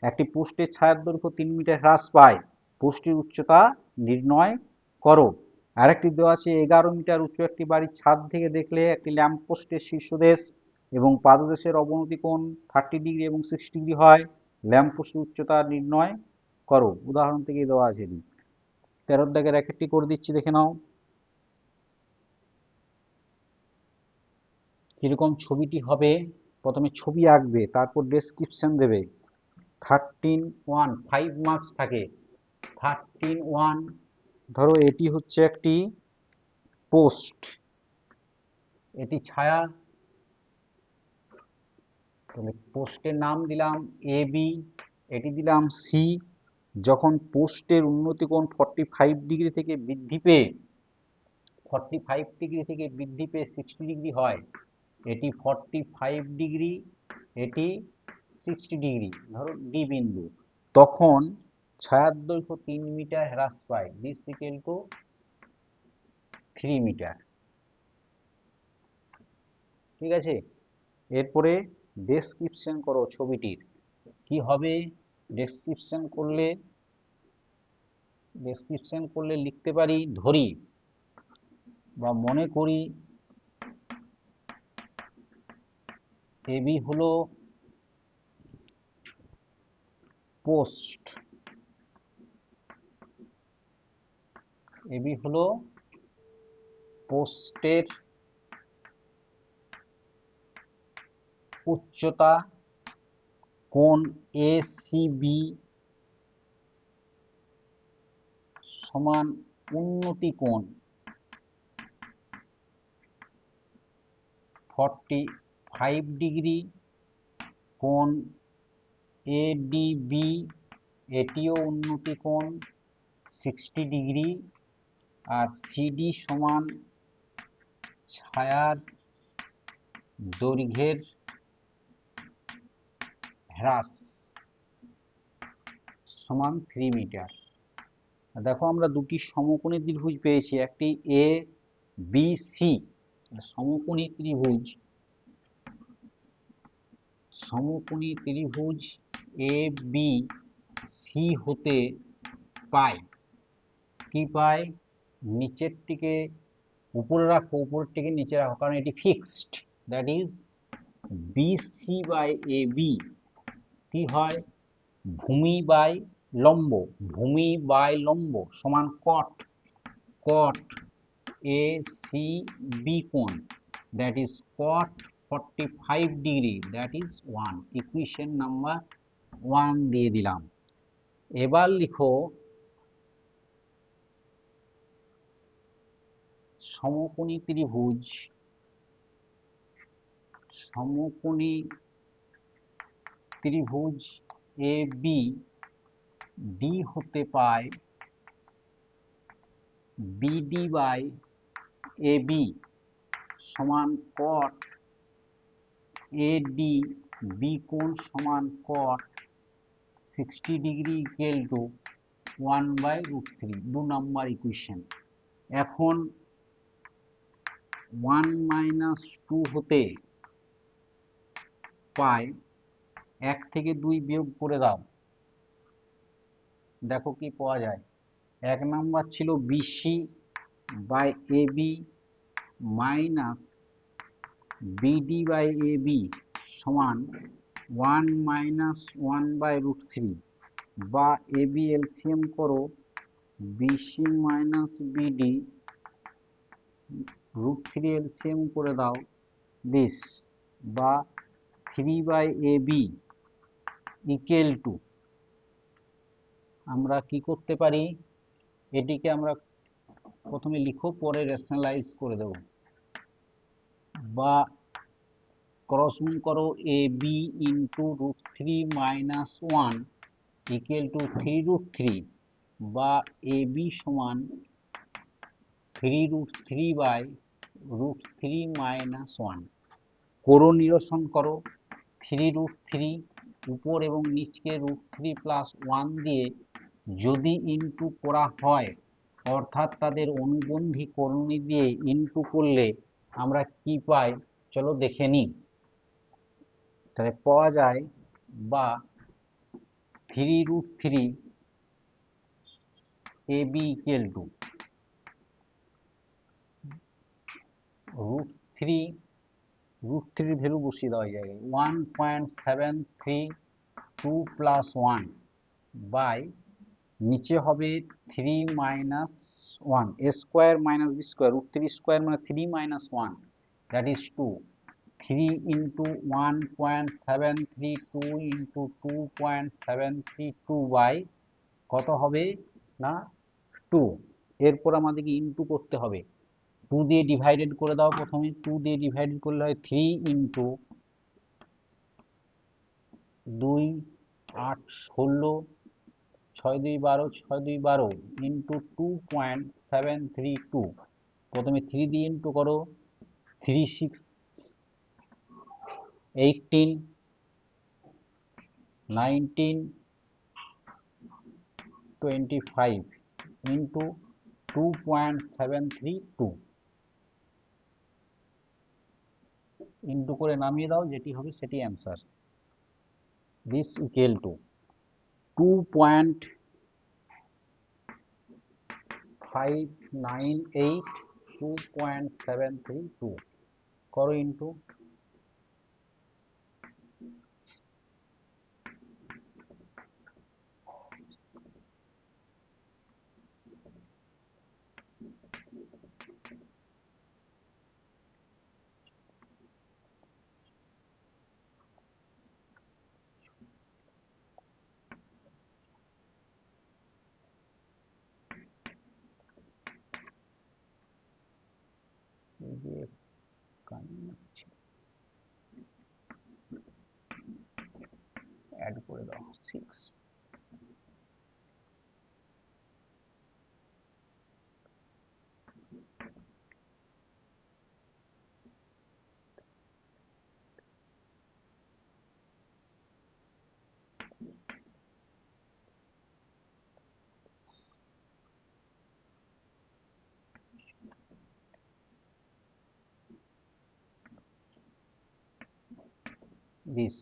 Speaker 1: একটি পোস্টের ছায়ার দৈর্ঘ্য 3 মিটার হ্রাস পায়, পোস্টের উচ্চতা নির্ণয় করো। আরেকটি দেওয়া আছে, 11 মিটার উচ্চ একটি বাড়ির ছাদ থেকে দেখলে একটি ল্যাম্প পোস্টের শীর্ষদেশ এবং পাদদেশের অবনতি কোণ 30 ডিগ্রি এবং 60 ডিগ্রি হয়, ল্যাম্প পোস্টের উচ্চতা নির্ণয় করো। উদাহরণ থেকে দেওয়া আছে। 13 দাগের এক একটি করে দিচ্ছি, দেখে নাও কিরকম ছবিটি হবে। প্রথমে ছবি আঁকবে, তারপর ডেসক্রিপশন দেবে। 13(1) 5 মার্কস থাকে। 13(1) ধরো এটি হচ্ছে একটি পোস্ট, এটি ছায়া, তাহলে পোস্টের নাম দিলাম এ বি, এটি দিলাম সি। যখন পোস্টের উন্নতি কোণ 45 ডিগ্রি থেকে বৃদ্ধি পেয়ে 60 ডিগ্রি হয়, এটি 45 ডিগ্রি, এটি 60 ডিগ্রি, ধরো ডি বিন্দু, তখন ছায়ার দৈর্ঘ্য 3 মিটার হ্রাস পায়, দিস ইকুয়াল টু 3 মিটার। ঠিক আছে, এরপরে ডেসক্রিপশন করো ছবিটির। কি হবে ডেসক্রিপশন করলে লিখতে পারি, ধরি বা মনে করি এবি হলো পোস্ট, এবি হলো পোস্টের উচ্চতা, কোণ এসিবি সমান উন্নতি কোণ 45 ডিগ্রি, কোণ এডিবি এটিও উন্নতি কোণ 60 ডিগ্রি, আর সিডি সমান ছায়ার দৈর্ঘ্যের হ্রাস সমান 3 মিটার। দেখো আমরা দুটি সমকোণী ত্রিভুজ পেয়েছি, একটি এ বি সি, সমকোণী ত্রিভুজ এ বি সি হতে পাই, কি পাই, নিচেরটিকে উপরে রাখো, উপরেরটিকে নিচে রাখো, কারণ এটি fixed, that is BC by A B কি হয়, ভূমি বাই লম্ব সমান কট এ সি বি কোণ, that is cot 45 degree, that is 1, equation number 1 দিয়ে দিলাম। এবার লিখো সমকোণী ত্রিভুজ এ বি ডি হতে পায় বিডি বাই এ বি সমান কট এডি বি কোণ সমান কট 60 degree equal to 1/√3, 2 number equation. এখন 1 - 2 হতে পাই 1 থেকে 2 বিয়োগ করে দাও, দেখো কি পাওয়া যায়। 1 নাম্বার ছিল BC by AB minus BD by AB সমান 1 মাইনাস 1 বাই রুট 3, বা এবি এলসিএম করো BC minus BD root 3 LCM করে দাও 20, বা 3 বাই এবি ইকুয়াল টু, আমরা কি করতে পারি, এটিকে আমরা প্রথমে লিখো পরে রেশনালাইজ করে দেব, বা ক্রস গুণ করো A B into root 3 minus 1 equal to 3 root 3, বা এ বি সমান 3 রুট 3 বাই রুট 3 মাইনাস 1। করো নিরসন করো, 3 রুট 3 উপর এবং নিচকে রুট 3 প্লাস 1 দিয়ে যদি ইনটু করা হয়, অর্থাৎ তাদের অনুবন্ধী করণী দিয়ে ইনটু করলে আমরা কি পাই চলো দেখে নিই। তাহলে পাওয়া যায়, বা 3 root 3 A B equal to root 3, root 3 value বসিয়ে দেওয়া যায় 1.732 প্লাস 1 বাই নিচে হবে 3 minus 1 A square minus B square, root 3 square মানে 3 minus 1 that is 2, 3 into 1.732 into 2.732 by কত হবে না 2। এরপর আমাদেরকে ইন্টু করতে হবে, 2 দিয়ে ডিভাইডেড করে দাও, প্রথমে 2 দিয়ে ডিভাইডেড করলে হয় 3 ইন্টু 2 8 16, 6 2 12, 6 2 12 ইন্টু 2.732, প্রথমে 3 দিয়ে ইন্টু করো, 3 6 18 19 25 ইন্টু 2.732 ইন্টু করে নামিয়ে দাও, যেটি হবে সেটি অ্যান্সার। দিস ইকুয়াল টু 2.598 2.732 করো ইন্টু, অ্যাড করে দাও 6, দিস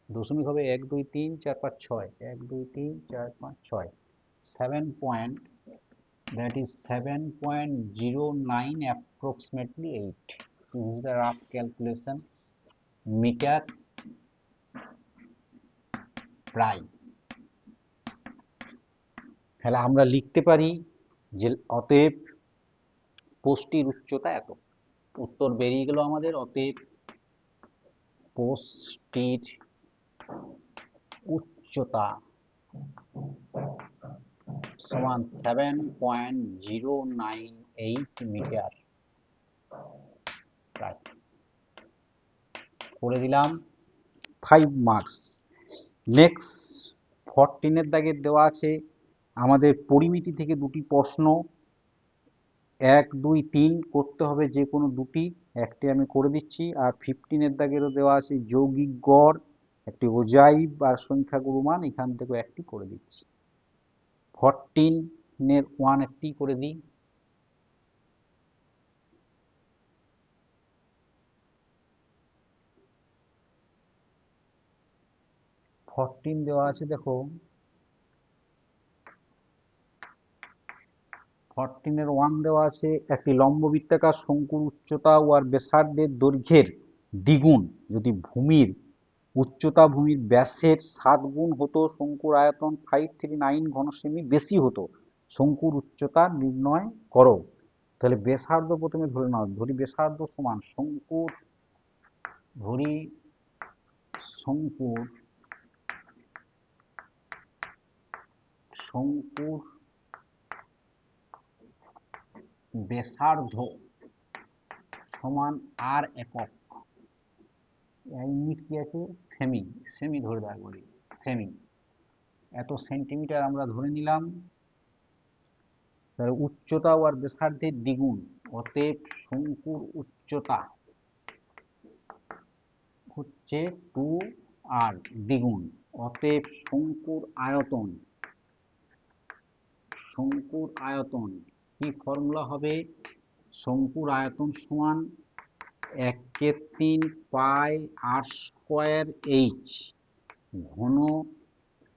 Speaker 1: দশমিক হবে 1 2 3 4 5 6, 1 2 3 4 5 6, 7 point, that is 7.09 approximately 8. This is the rough calculation meter prime. তাহলে আমরা লিখতে পারি যে অতএব পোস্টটির উচ্চতা এত, উত্তর বেরিয়ে গেল আমাদের। অতএব পোস্টটির উচ্চতা সমান 7.098 মিটার করে দিলাম, 5 মার্কস। নেক্সট 14 দাগের দেওয়া আছে আমাদের পরিমিতি থেকে দুটি প্রশ্ন, 1 2 3 করতে হবে যে কোনো দুটি, একটি আমি করে দিচ্ছি। আর 15 দাগেরও দেওয়া আছে যৌগিক গড়, একটি অজাইব আর সংখ্যাগুরু মান, এখান থেকে একটি করে দিচ্ছি। 14 1 একটি করে দিই, 14 দেওয়া আছে, দেখো 14 এর 1 দেওয়া আছে, একটি লম্ব বৃত্তাকার শঙ্কুর উচ্চতা ও আর ব্যাসার্ধের দৈর্ঘ্যের দ্বিগুণ যদি ভূমির উচ্চতা ভূমির ব্যাসের 7 গুণ হতো, শঙ্কুর আয়তন 539 ঘন সেমি বেশি হতো, শঙ্কুর উচ্চতা নির্ণয় করো। তাহলে ব্যাসার্ধ প্রথমে ধরে নাও, ধরি ব্যাসার্ধ সমান শঙ্কুর, ধরি শঙ্কুর শঙ্কুর ব্যাসার্ধ সমান আর একক, ইউনিট কি আছে, সেমি, সেমি ধরে দেওয়া বলি, সেমি, এত সেন্টিমিটার আমরা ধরে নিলাম। তাহলে উচ্চতা আর ব্যাসার্ধের দ্বিগুণ, অতএব শঙ্কুর উচ্চতা হচ্ছে 2r দ্বিগুণ, অতএব শঙ্কুর আয়তন, শঙ্কুর আয়তন কি ফর্মুলা হবে, শঙ্কুর আয়তন সমান 1/3 পাই আর স্কোয়ার এইচ ঘন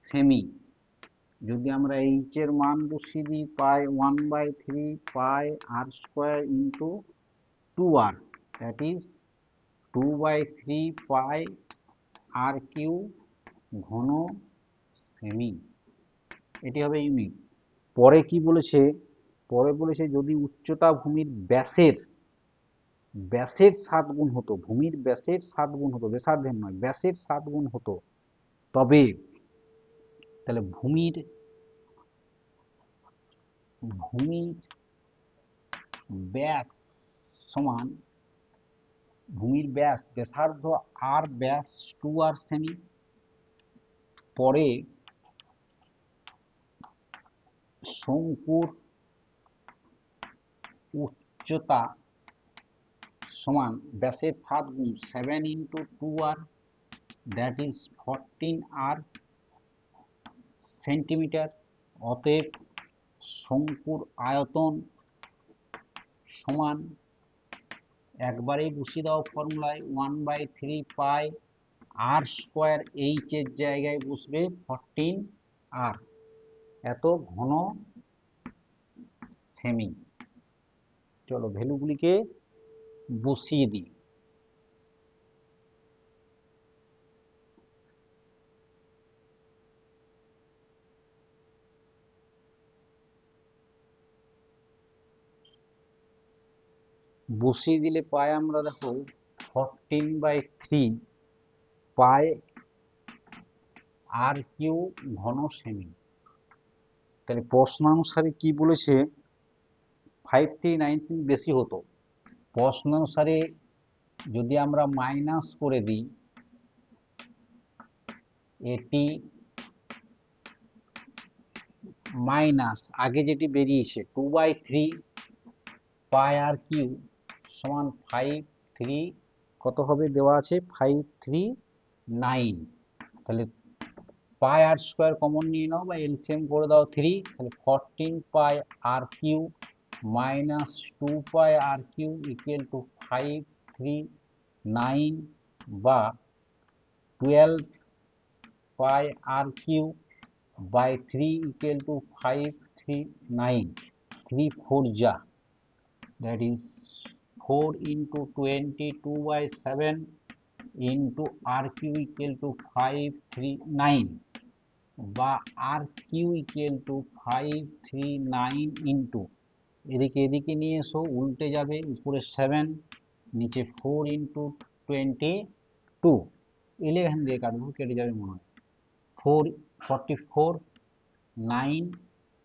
Speaker 1: সেমি। যদি আমরা এইচ এর মান বসিয়ে দিই, pi 1/3 pi R square into 2r, that is 2/3 pi R cube ঘন সেমি, এটি হবে ইউনিট। পরে কি বলেছে, পরে বলেছে যদি উচ্চতা ভূমির ব্যাসের 7 গুণ হতো, ভূমির ব্যাসের 7 গুণ হতো, ব্যাসার্ধের নয়, ব্যাসের 7 গুণ হতো, তবে তাহলে ভূমির ব্যাস সমান, ভূমির ব্যাস ব্যাসার্ধ আর ব্যাস 2r সেমি, পরে শঙ্কুর উচ্চতা সমান ব্যাসের 7 গুণ 7 into 2r, that is 14r centimetre, অতএব শঙ্কুর আয়তন সমান, একবারেই বসিয়ে দাও ফর্মুলায়, 1/3 পাই আর স্কোয়ার এইচ এর জায়গায় বসবে 14r, এত ঘন সেমি। চলো ভ্যালুগুলিকে বসিয়ে দিই। বসিয়ে দিলে পাই আমরা, দেখো 14/3 পাই আর কিউ ঘন সেমি। তাহলে প্রশ্নানুসারে কি বলেছে, 539 সেমি বেশি হতো, প্রশ্নানুসারে যদি আমরা মাইনাস করে দিই, এটি মাইনাস আগে যেটি বেরিয়েছে 2/3 পাই আর কিউ সমান 539, কত হবে দেওয়া আছে 539, তাহলে পাই আর স্কোয়ার কমন নিয়ে নাও বা এলসিএম করে দাও 3, তাহলে 14 pi R cube minus 2 pi R cube equal to 539 বা 12 pi R cube by 3 equal to 539, 3 4 যা, that is 4 into 22/7 into rq equal to 539 বা rq equal to 539 into, এদিকে এদিকে নিয়ে এসো, উল্টে যাবে, উপরে 7 নিচে 4 into 22, 11 দিয়ে কাটবো, কেটে যাবে মনে হয়, 4 44 9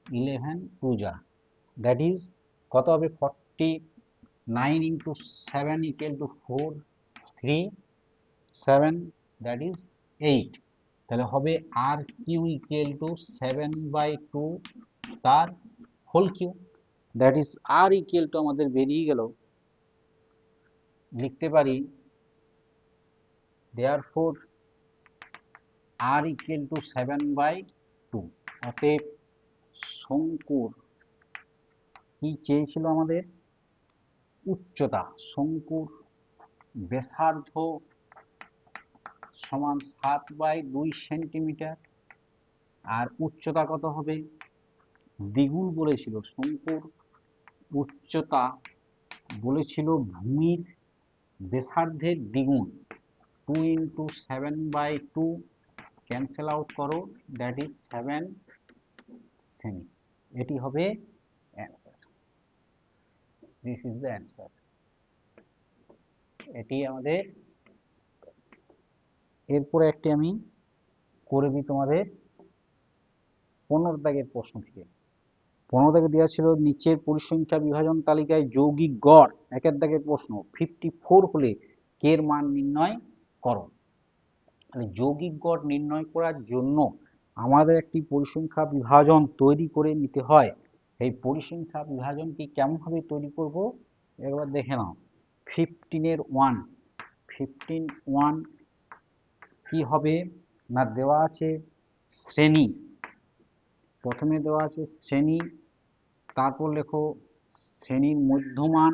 Speaker 1: 11 2 যা, দ্যাট ইজ কত হবে 49 into 7 equal to 4 3 7, that is 8, তাহলে হবে আর কিউ ইকুয়াল টু 7/2 তার whole cube, that is r equal to আমাদের বেরিয়ে গেল, লিখতে পারি দেয়ারফোর আর ইকুয়াল টু 7/2, অতএব শঙ্কুর কি চেয়েছিল আমাদের, উচ্চতা, শঙ্কুর ব্যাসার্ধ সমান 7/2 সেন্টিমিটার। আর উচ্চতা কত হবে? দ্বিগুণ বলেছিল শঙ্কুর উচ্চতা, বলেছিল ভূমির ব্যাসার্ধের দ্বিগুণ। 2 × 7/2 ক্যান্সেল আউট করো, দ্যাট ইজ 7 সেমি। এটি হবে answer. This is the answer. এটি আমাদের। এরপরে একটি আমি করে দিই তোমাদের 15 দাগের প্রশ্ন থেকে। 15 দাগে দেওয়া ছিল নিচের পরিসংখ্যা বিভাজন তালিকায় যৌগিক গড়, একের দাগের প্রশ্ন 54 হলে কে এর মান নির্ণয় করো। তাহলে যৌগিক গড় নির্ণয় করার জন্য আমাদের একটি পরিসংখ্যা বিভাজন তৈরি করে নিতে হয়। এই পরিসংখ্যা বিভাজনটি কেমন ভাবে তৈরি করব একবার দেখে নাও। 15 কি হবে না, দেওয়া আছে শ্রেণী, প্রথমে দেওয়া আছে শ্রেণী, তারপর লেখো শ্রেণীর মধ্যমান,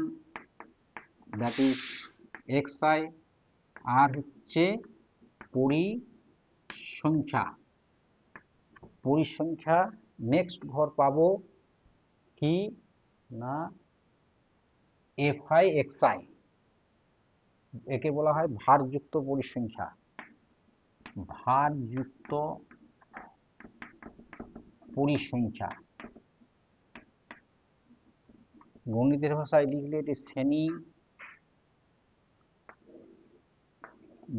Speaker 1: দ্যাট ইজ xi, আর হচ্ছে পরিসংখ্যা। নেক্সট ঘর পাবো কি না fi xi, একে বলা হয় ভারযুক্ত পরিসংখ্যা। ভারযুক্ত পরিসংখ্যা গণিতের ভাষায় লিখলে এটি শ্রেণী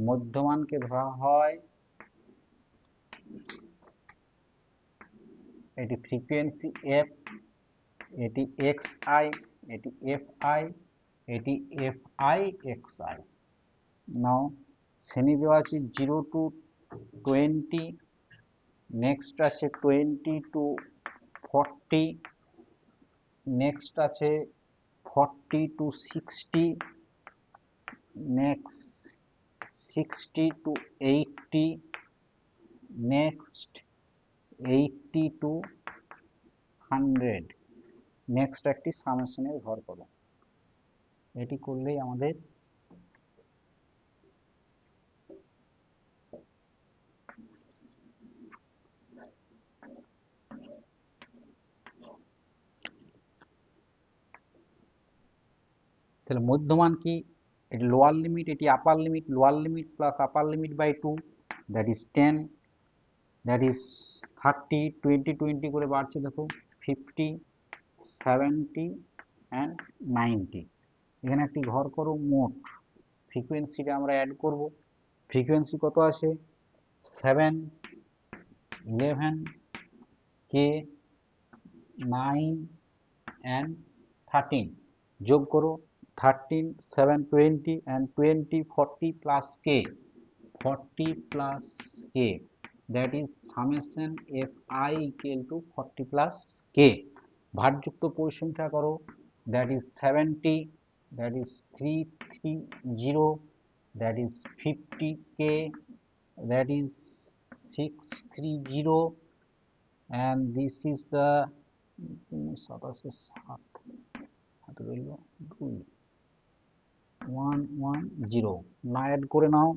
Speaker 1: মধ্যমানকে ধরা হয়, এটি ফ্রিকোয়েন্সি f, এটি xi, এটি fi, এটি fi xi। নাও শ্রেণী দেওয়া আছে 0 to 20, নেক্সট আছে 20 to 40, নেক্সট আছে 40 to 60, next 60 to 80, next 80 to 100। Next একটি সামেশনের ঘর করো। এটি করলেই আমাদের তাহলে মধ্যমান কি, এটি লোয়ার লিমিট, এটি upper limit, lower limit plus upper limit by 2, that is 10, that is 30, 20 20 করে বাড়ছে দেখো, 50, 70 অ্যান্ড 90। এখানে একটি ঘর করো মোট ফ্রিকোয়েন্সিটা আমরা অ্যাড করব। ফ্রিকোয়েন্সি কত আছে? 7, 11, কে, 9 অ্যান্ড 13। যোগ করো 13, 7, 20 and 20, 40 plus k, 40 plus k, that is summation fi equal to 40 plus k। ভারযুক্ত পরিসংখ্যা করো, that is 70, that is 330, that is 50k, that is 630, and this is the 110। না অ্যাড করে নাও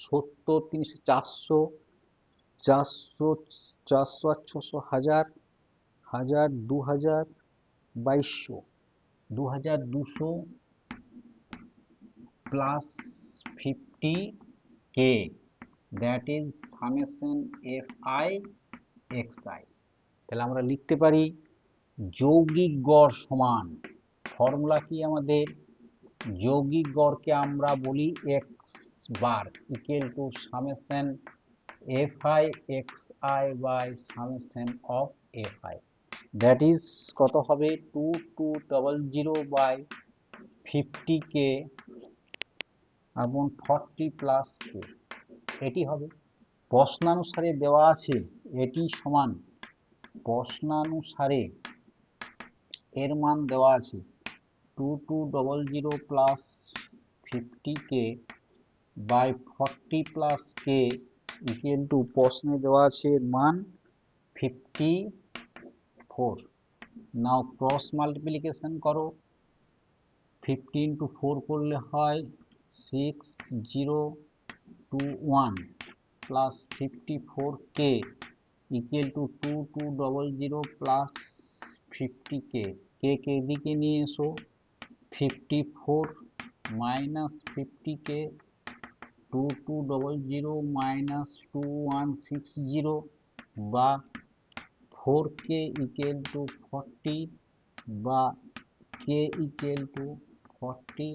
Speaker 1: 70, 300, 400, 400, 400 আর 600, 1000, 1000, 2000, 2200, 2200 plus 50k, that is summation fi xi। তাহলে আমরা লিখতে পারি যৌগিক গড় সমান, ফর্মুলা কি আমাদের, যৌগিক গড়কে আমরা বলি x bar equal to summation fi xi by summation of fi, that is কত হবে 2200 বাই 50k এবং 40 প্লাস k, এটি হবে। প্রশ্নানুসারে দেওয়া আছে এটি সমান, প্রশ্নানুসারে এর মান দেওয়া আছে 2200 plus 50k by 40 plus k equal to, প্রশ্নে দেওয়া আছে এর মান 54। নাও ক্রস মাল্টিপ্লিকেশন করো, 50 into 4 করলে হয় 6020, 21 plus 54k equal to 2200 plus 50k, কে এদিকে নিয়ে এসো, 54 minus 50k, 2200 minus 2160 বা 4k equal to 40 বা k equal to 40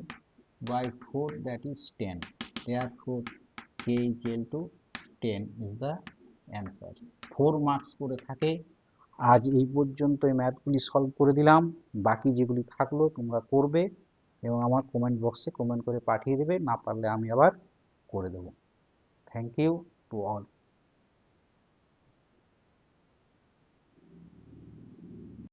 Speaker 1: by 4, that is 10. Therefore k equal to 10 is the answer. 4 marks করে থাকে। আজ এই পর্যন্ত এই ম্যাথগুলি সলভ করে দিলাম, বাকি যেগুলি থাকলো তোমরা করবে এবং আমার কমেন্ট বক্সে কমেন্ট করে পাঠিয়ে দেবে, না পারলে আমি আবার করে দেবো। Thank you to all.